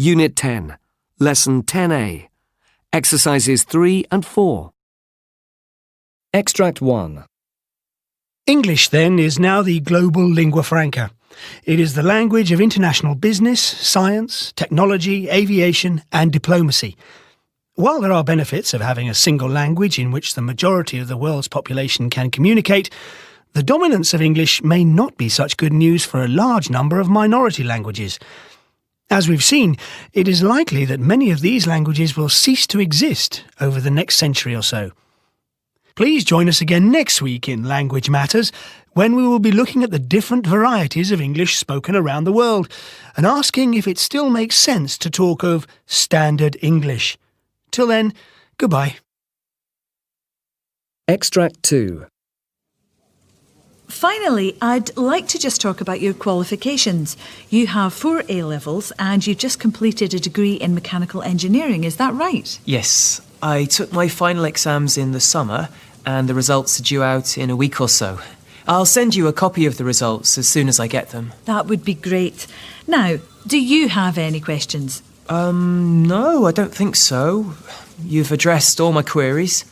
Unit 10, Lesson 10A, Exercises 3 and 4. Extract 1. English, then, is now the global lingua franca. It is the language of international business, science, technology, aviation and diplomacy. While there are benefits of having a single language in which the majority of the world's population can communicate, the dominance of English may not be such good news for a large number of minority languages. As we've seen, it is likely that many of these languages will cease to exist over the next century or so. Please join us again next week in Language Matters, when we will be looking at the different varieties of English spoken around the world and asking if it still makes sense to talk of standard English. Till then, goodbye. Extract 2. Finally, I'd like to just talk about your qualifications. You have 4 A-levels and you've just completed a degree in mechanical engineering, is that right? Yes, I took my final exams in the summer and the results are due out in a week or so. I'll send you a copy of the results as soon as I get them. That would be great. Now, do you have any questions? No, I don't think so. You've addressed all my queries.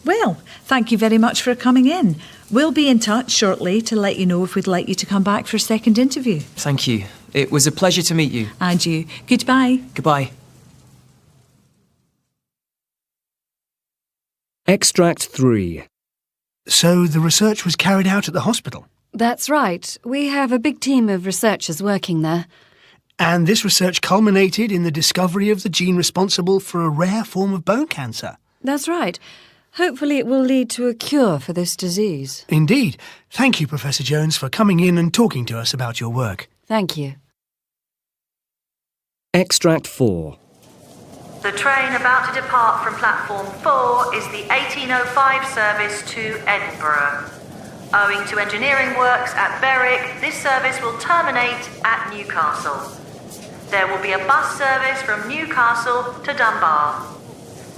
Well, thank you very much for coming in. We'll be in touch shortly to let you know if we'd like you to come back for a second interview. Thank you. It was a pleasure to meet you. And you. Goodbye. Goodbye. Extract 3. So the research was carried out at the hospital? That's right. We have a big team of researchers working there. And this research culminated in the discovery of the gene responsible for a rare form of bone cancer? That's right. Hopefully it will lead to a cure for this disease. Indeed. Thank you, Professor Jones, for coming in and talking to us about your work. Thank you. Extract 4. The train about to depart from platform 4 is the 1805 service to Edinburgh. Owing to engineering works at Berwick, this service will terminate at Newcastle. There will be a bus service from Newcastle to Dunbar.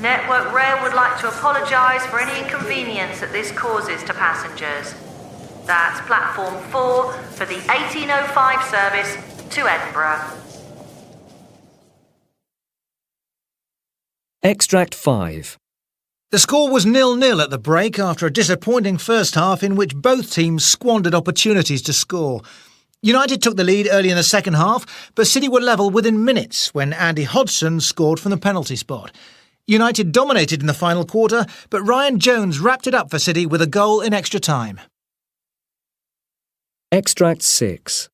Network Rail would like to apologise for any inconvenience that this causes to passengers. That's platform 4 for the 1805 service to Edinburgh. Extract 5. The score was 0-0 at the break after a disappointing first half in which both teams squandered opportunities to score. United took the lead early in the second half, but City were level within minutes when Andy Hodgson scored from the penalty spot. United dominated in the final quarter, but Ryan Jones wrapped it up for City with a goal in extra time. Extract 6.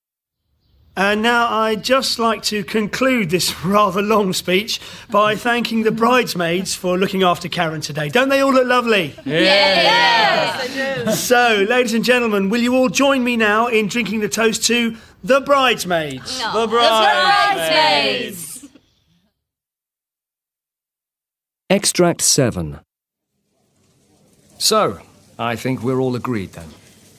And now I'd just like to conclude this rather long speech by thanking the bridesmaids for looking after Karen today. Don't they all look lovely? Yes, they do. So, ladies and gentlemen, will you all join me now in drinking the toast to the bridesmaids? The bridesmaids! Extract 7. So, I think we're all agreed then.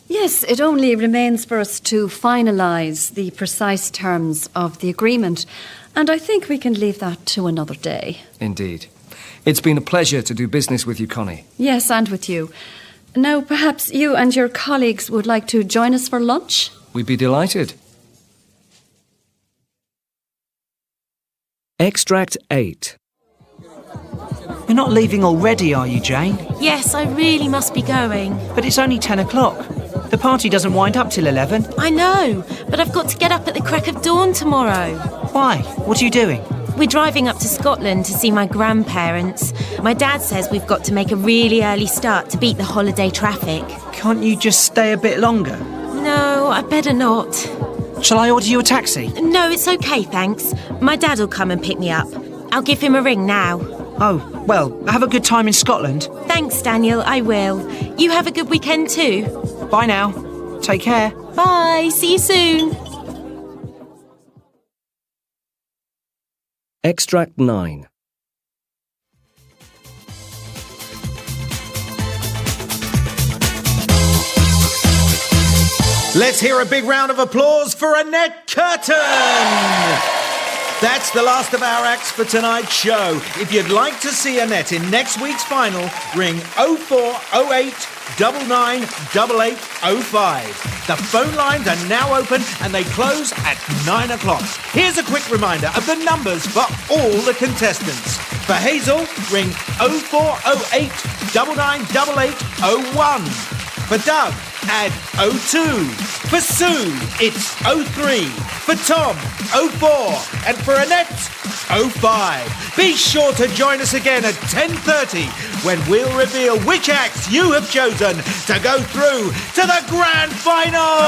Yes, it only remains for us to finalise the precise terms of the agreement, and I think we can leave that to another day. Indeed. It's been a pleasure to do business with you, Connie. Yes, and with you. Now, perhaps you and your colleagues would like to join us for lunch? We'd be delighted. Extract 8. You're not leaving already, are you, Jane? Yes, I really must be going. But it's only 10 o'clock. The party doesn't wind up till 11. I know, but I've got to get up at the crack of dawn tomorrow. Why? What are you doing? We're driving up to Scotland to see my grandparents. My dad says we've got to make a really early start to beat the holiday traffic. Can't you just stay a bit longer? No, I better not. Shall I order you a taxi? No, it's okay, thanks. My dad will come and pick me up. I'll give him a ring now. Oh, well, have a good time in Scotland. Thanks, Daniel, I will. You have a good weekend too. Bye now. Take care. Bye, see you soon. Extract 9. Let's hear a big round of applause for Annette Curtin! That's the last of our acts for tonight's show. If you'd like to see Annette in next week's final, ring 0408 998805. The phone lines are now open and they close at 9 o'clock. Here's a quick reminder of the numbers for all the contestants. For Hazel, ring 0408 998801. For Doug, add 02. For Sue, it's 03. For Tom, 04. And for Annette, 05. Be sure to join us again at 10:30 when we'll reveal which acts you have chosen to go through to the grand final.